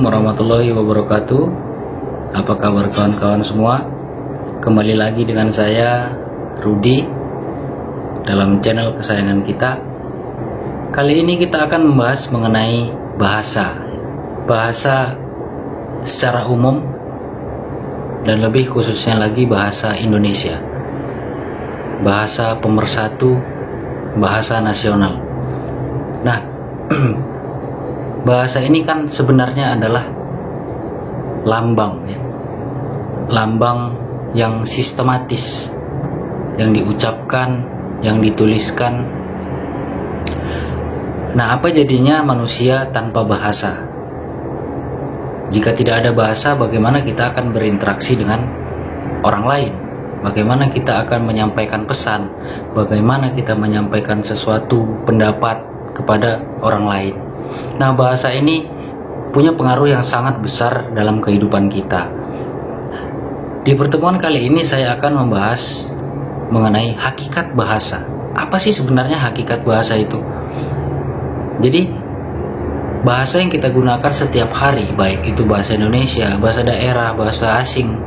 Assalamualaikum warahmatullahi wabarakatuh. Apa kabar kawan-kawan semua? Kembali lagi dengan saya, Rudi, dalam channel kesayangan kita. Kali ini kita akan membahas mengenai bahasa secara umum, dan lebih khususnya lagi bahasa Indonesia, bahasa pemersatu, bahasa nasional. Nah, bahasa ini kan sebenarnya adalah lambang, ya. Lambang yang sistematis, yang diucapkan, yang dituliskan. Nah, apa jadinya manusia tanpa bahasa? Jika tidak ada bahasa, bagaimana kita akan berinteraksi dengan orang lain? Bagaimana kita akan menyampaikan pesan? Bagaimana kita menyampaikan sesuatu pendapat kepada orang lain? Nah, bahasa ini punya pengaruh yang sangat besar dalam kehidupan kita. Di pertemuan kali ini saya akan membahas mengenai hakikat bahasa. Apa sih sebenarnya hakikat bahasa itu? Jadi, bahasa yang kita gunakan setiap hari, baik itu bahasa Indonesia, bahasa daerah, bahasa asing,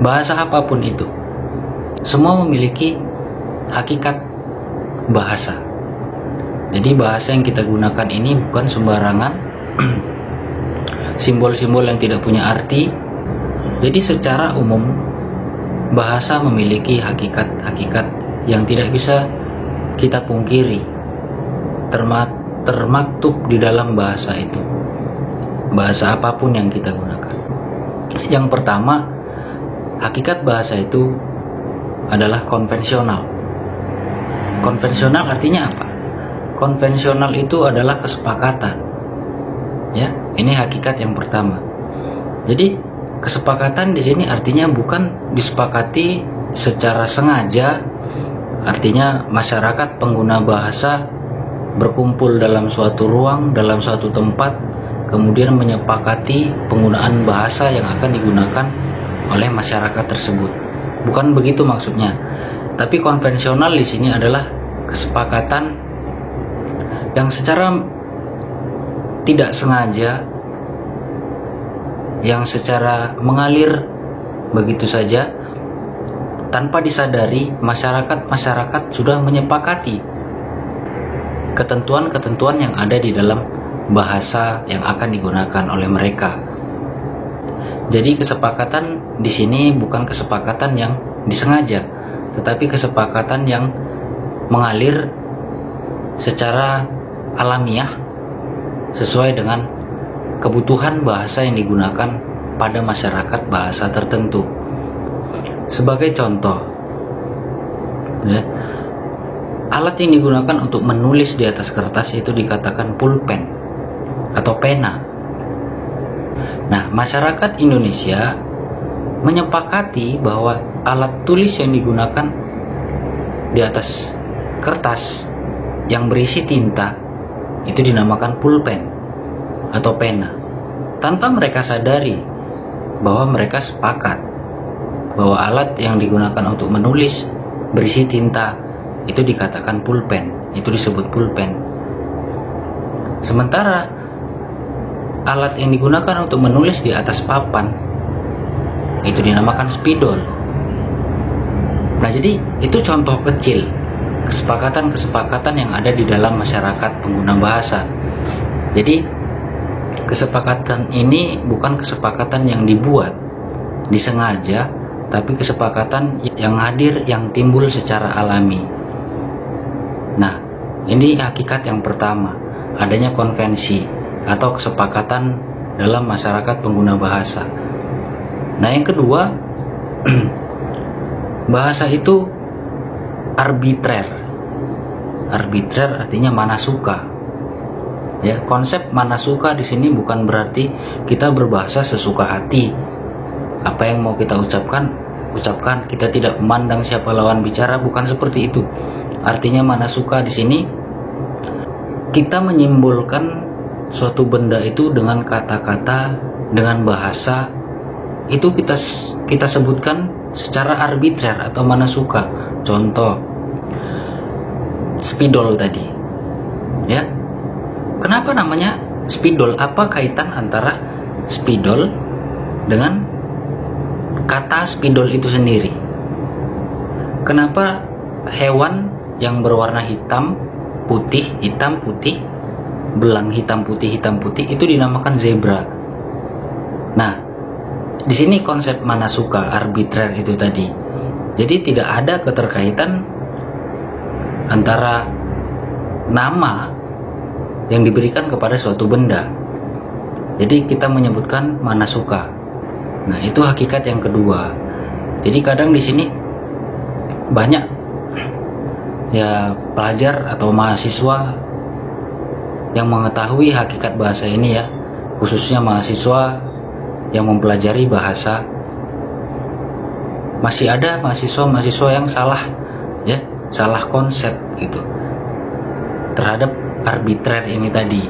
bahasa apapun itu, semua memiliki hakikat bahasa. Jadi bahasa yang kita gunakan ini bukan sembarangan simbol-simbol yang tidak punya arti. Jadi secara umum bahasa memiliki hakikat-hakikat yang tidak bisa kita pungkiri, termaktub di dalam bahasa itu, bahasa apapun yang kita gunakan. Yang pertama, hakikat bahasa itu adalah konvensional. Konvensional artinya apa? Konvensional itu adalah kesepakatan. Ya, ini hakikat yang pertama. Jadi kesepakatan di sini artinya bukan disepakati secara sengaja. Artinya masyarakat pengguna bahasa berkumpul dalam suatu ruang, dalam suatu tempat, kemudian menyepakati penggunaan bahasa yang akan digunakan oleh masyarakat tersebut. Bukan begitu maksudnya. Tapi konvensional di sini adalah kesepakatan yang secara tidak sengaja, yang secara mengalir begitu saja, tanpa disadari masyarakat sudah menyepakati ketentuan-ketentuan yang ada di dalam bahasa yang akan digunakan oleh mereka. Jadi kesepakatan di sini bukan kesepakatan yang disengaja, tetapi kesepakatan yang mengalir secara alamiah sesuai dengan kebutuhan bahasa yang digunakan pada masyarakat bahasa tertentu. Sebagai contoh, ya, alat yang digunakan untuk menulis di atas kertas itu dikatakan pulpen atau pena. Nah, masyarakat Indonesia menyepakati bahwa alat tulis yang digunakan di atas kertas yang berisi tinta itu dinamakan pulpen atau pena, tanpa mereka sadari bahwa mereka sepakat bahwa alat yang digunakan untuk menulis berisi tinta itu dikatakan pulpen, itu disebut pulpen. Sementara alat yang digunakan untuk menulis di atas papan itu dinamakan spidol. Nah, jadi itu contoh kecil kesepakatan-kesepakatan yang ada di dalam masyarakat pengguna bahasa. Jadi kesepakatan ini bukan kesepakatan yang dibuat disengaja, tapi kesepakatan yang hadir, yang timbul secara alami. Nah, ini hakikat yang pertama, adanya konvensi atau kesepakatan dalam masyarakat pengguna bahasa. Nah, yang kedua, bahasa itu arbitrer. Arbitrer artinya mana suka. Ya, konsep mana suka di sini bukan berarti kita berbahasa sesuka hati. Apa yang mau kita ucapkan, kita tidak memandang siapa lawan bicara, bukan seperti itu. Artinya mana suka di sini kita menyimbolkan suatu benda itu dengan kata-kata, dengan bahasa itu kita sebutkan secara arbitrer atau mana suka. Contoh spidol tadi, ya. Kenapa namanya spidol? Apa kaitan antara spidol dengan kata spidol itu sendiri. Kenapa hewan yang berwarna hitam putih, belang hitam putih itu dinamakan zebra? Nah, di sini konsep manasuka, arbitrer itu tadi. Jadi tidak ada keterkaitan antara nama yang diberikan kepada suatu benda. Jadi kita menyebutkan manasuka. Nah, itu hakikat yang kedua. Jadi kadang di sini banyak ya pelajar atau mahasiswa yang mengetahui hakikat bahasa ini ya, khususnya mahasiswa yang mempelajari bahasa. Masih ada mahasiswa yang salah ya, salah konsep gitu terhadap arbitrer ini tadi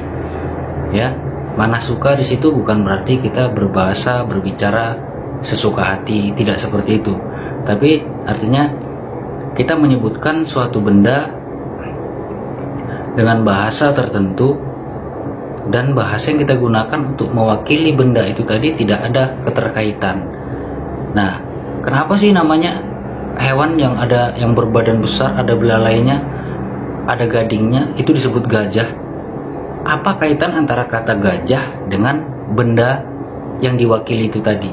ya. Manasuka di situ bukan berarti kita berbahasa, berbicara sesuka hati, tidak seperti itu. Tapi artinya kita menyebutkan suatu benda dengan bahasa tertentu, dan bahasa yang kita gunakan untuk mewakili benda itu tadi tidak ada keterkaitan. Nah, kenapa sih namanya hewan yang berbadan besar, ada belalainya, ada gadingnya, itu disebut gajah? Apa kaitan antara kata gajah dengan benda yang diwakili itu tadi?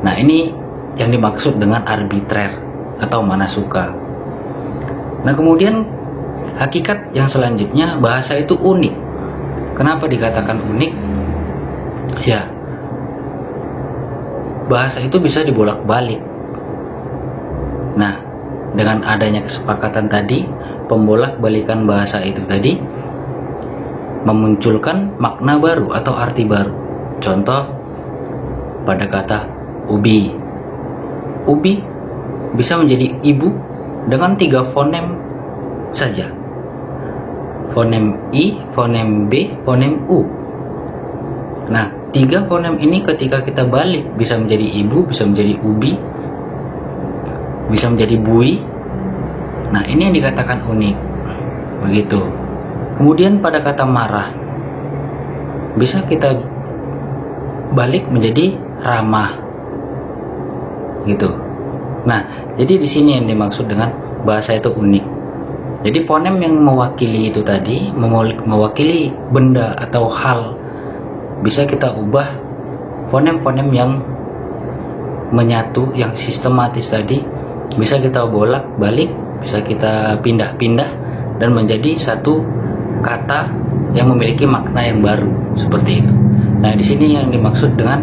Nah, ini yang dimaksud dengan arbitrer atau manasuka. Nah, kemudian hakikat yang selanjutnya, bahasa itu unik. Kenapa dikatakan unik? Ya, bahasa itu bisa dibolak-balik. Nah, dengan adanya kesepakatan tadi, pembolak-balikan bahasa itu tadi memunculkan makna baru atau arti baru. Contoh pada kata ubi. Ubi bisa menjadi ibu dengan 3 fonem saja. Fonem I, fonem B, fonem U. Nah, 3 fonem ini ketika kita balik bisa menjadi ibu, bisa menjadi ubi, bisa menjadi bui. Nah, ini yang dikatakan unik. Begitu. Kemudian pada kata marah bisa kita balik menjadi ramah. Gitu. Nah, jadi di sini yang dimaksud dengan bahasa itu unik. Jadi fonem yang mewakili itu tadi, mewakili benda atau hal, bisa kita ubah fonem-fonem yang menyatu, yang sistematis tadi, bisa kita bolak-balik, bisa kita pindah-pindah dan menjadi satu kata yang memiliki makna yang baru, seperti itu. Nah, di sini yang dimaksud dengan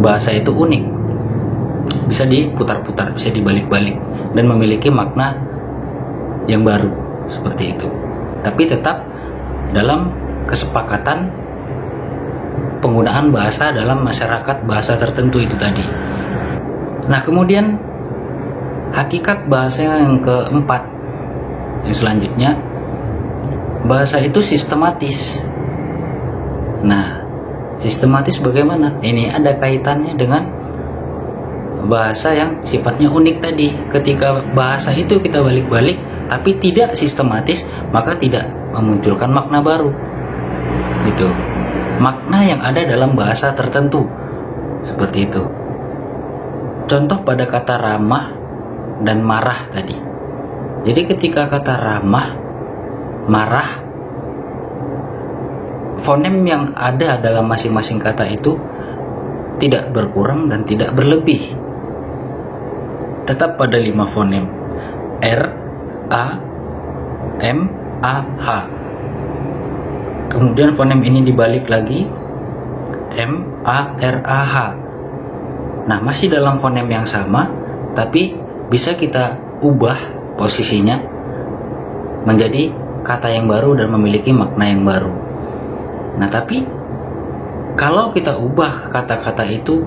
bahasa itu unik. Bisa diputar-putar, bisa dibalik-balik dan memiliki makna yang baru, seperti itu. Tapi tetap dalam kesepakatan penggunaan bahasa dalam masyarakat bahasa tertentu itu tadi. Nah, kemudian hakikat bahasa yang keempat, yang selanjutnya, bahasa itu sistematis. Nah, sistematis bagaimana? Ini ada kaitannya dengan bahasa yang sifatnya unik tadi. Ketika bahasa itu kita balik-balik tapi tidak sistematis, maka tidak memunculkan makna baru. Gitu. Makna yang ada dalam bahasa tertentu. Seperti itu. Contoh pada kata ramah dan marah tadi. Jadi ketika kata ramah, marah, fonem yang ada dalam masing-masing kata itu tidak berkurang dan tidak berlebih. Tetap pada 5 fonem. R, A, M, A, H. Kemudian fonem ini dibalik lagi, M, A, R, A, H. Nah, masih dalam fonem yang sama, tapi bisa kita ubah posisinya menjadi kata yang baru dan memiliki makna yang baru. Nah, tapi kalau kita ubah kata-kata itu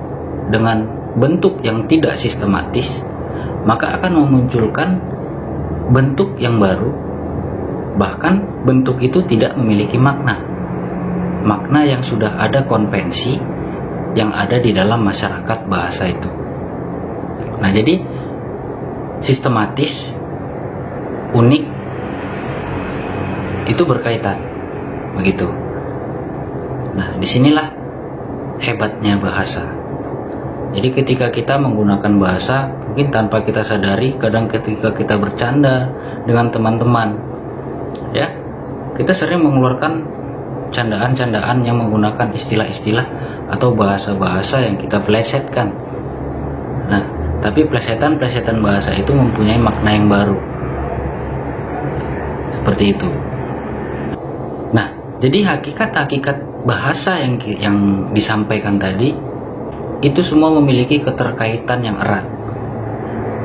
dengan bentuk yang tidak sistematis, maka akan memunculkan bentuk yang baru, bahkan bentuk itu tidak memiliki makna yang sudah ada konvensi yang ada di dalam masyarakat bahasa itu. Nah, jadi sistematis, unik, itu berkaitan, begitu. Nah, disinilah hebatnya bahasa. Jadi ketika kita menggunakan bahasa, mungkin tanpa kita sadari, kadang ketika kita bercanda dengan teman-teman, ya, kita sering mengeluarkan candaan-candaan yang menggunakan istilah-istilah atau bahasa-bahasa yang kita plesetkan. Nah, tapi plesetan-plesetan bahasa itu mempunyai makna yang baru. Seperti itu. Nah, jadi hakikat-hakikat bahasa yang disampaikan tadi itu semua memiliki keterkaitan yang erat.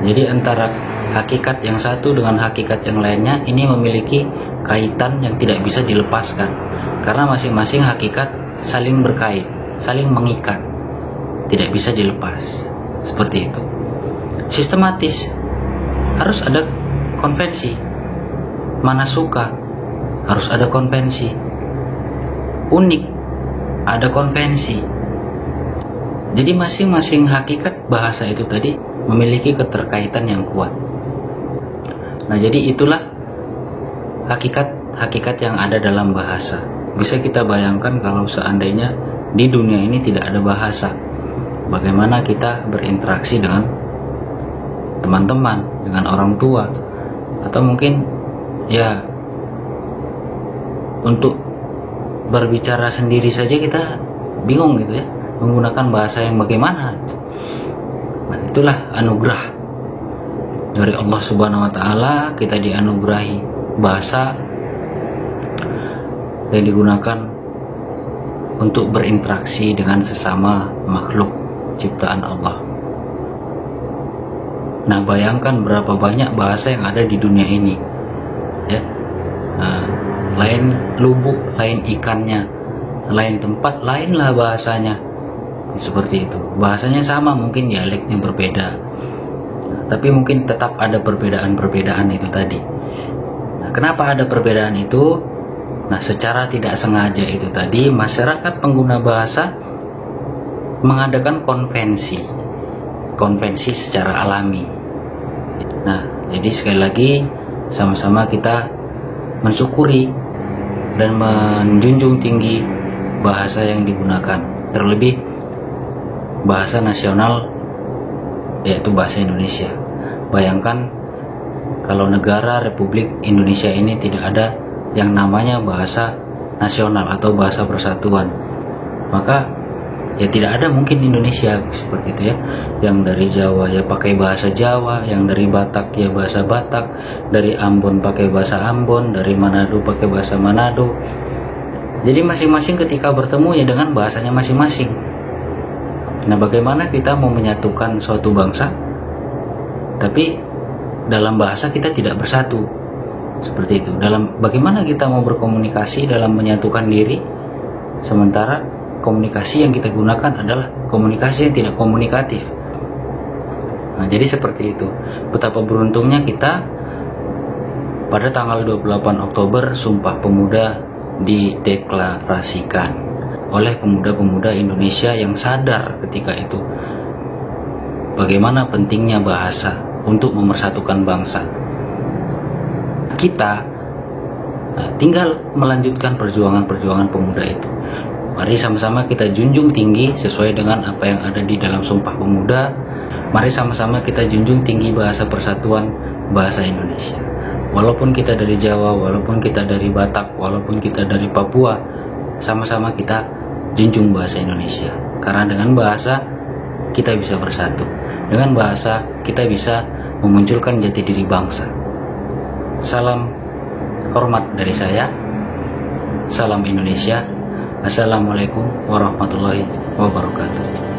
Jadi antara hakikat yang satu dengan hakikat yang lainnya ini memiliki kaitan yang tidak bisa dilepaskan, karena masing-masing hakikat saling berkait, saling mengikat, tidak bisa dilepas. Seperti itu. Sistematis, harus ada konvensi. Mana suka, harus ada konvensi. Unik, ada konvensi. Jadi masing-masing hakikat bahasa itu tadi memiliki keterkaitan yang kuat. Nah, jadi itulah hakikat yang ada dalam bahasa. Bisa kita bayangkan kalau seandainya di dunia ini tidak ada bahasa, bagaimana kita berinteraksi dengan teman-teman, dengan orang tua, atau mungkin ya untuk berbicara sendiri saja kita bingung gitu ya, menggunakan bahasa yang bagaimana. Nah, itulah anugerah dari Allah Subhanahu wa taala, kita dianugerahi bahasa yang digunakan untuk berinteraksi dengan sesama makhluk ciptaan Allah. Nah, bayangkan berapa banyak bahasa yang ada di dunia ini, ya. Nah, lain lubuk, lain ikannya, lain tempat, lainlah bahasanya. Seperti itu. Bahasanya sama, mungkin dialeknya berbeda, tapi mungkin tetap ada perbedaan-perbedaan itu tadi. Nah, kenapa ada perbedaan itu? Nah, secara tidak sengaja itu tadi masyarakat pengguna bahasa mengadakan konvensi secara alami. Nah, jadi sekali lagi sama-sama kita mensyukuri dan menjunjung tinggi bahasa yang digunakan, terlebih bahasa nasional, yaitu bahasa Indonesia. Bayangkan kalau negara Republik Indonesia ini tidak ada yang namanya bahasa nasional atau bahasa persatuan, maka ya tidak ada mungkin Indonesia, seperti itu ya. Yang dari Jawa ya pakai bahasa Jawa, yang dari Batak ya bahasa Batak, dari Ambon pakai bahasa Ambon, dari Manado pakai bahasa Manado. Jadi masing-masing ketika bertemu ya dengan bahasanya masing-masing. Nah, bagaimana kita mau menyatukan suatu bangsa, tapi dalam bahasa kita tidak bersatu? Seperti itu. Bagaimana kita mau berkomunikasi dalam menyatukan diri, sementara komunikasi yang kita gunakan adalah komunikasi yang tidak komunikatif. Nah, jadi seperti itu. Betapa beruntungnya kita pada tanggal 28 Oktober Sumpah Pemuda dideklarasikan oleh pemuda-pemuda Indonesia yang sadar ketika itu bagaimana pentingnya bahasa untuk memersatukan bangsa. Kita tinggal melanjutkan perjuangan-perjuangan pemuda itu. Mari sama-sama kita junjung tinggi sesuai dengan apa yang ada di dalam Sumpah Pemuda. Mari sama-sama kita junjung tinggi bahasa persatuan, bahasa Indonesia. Walaupun kita dari Jawa, walaupun kita dari Batak, walaupun kita dari Papua, sama-sama kita junjung bahasa Indonesia. Karena dengan bahasa kita bisa bersatu. Dengan bahasa kita bisa memunculkan jati diri bangsa. Salam hormat dari saya. Salam Indonesia. Assalamualaikum warahmatullahi wabarakatuh.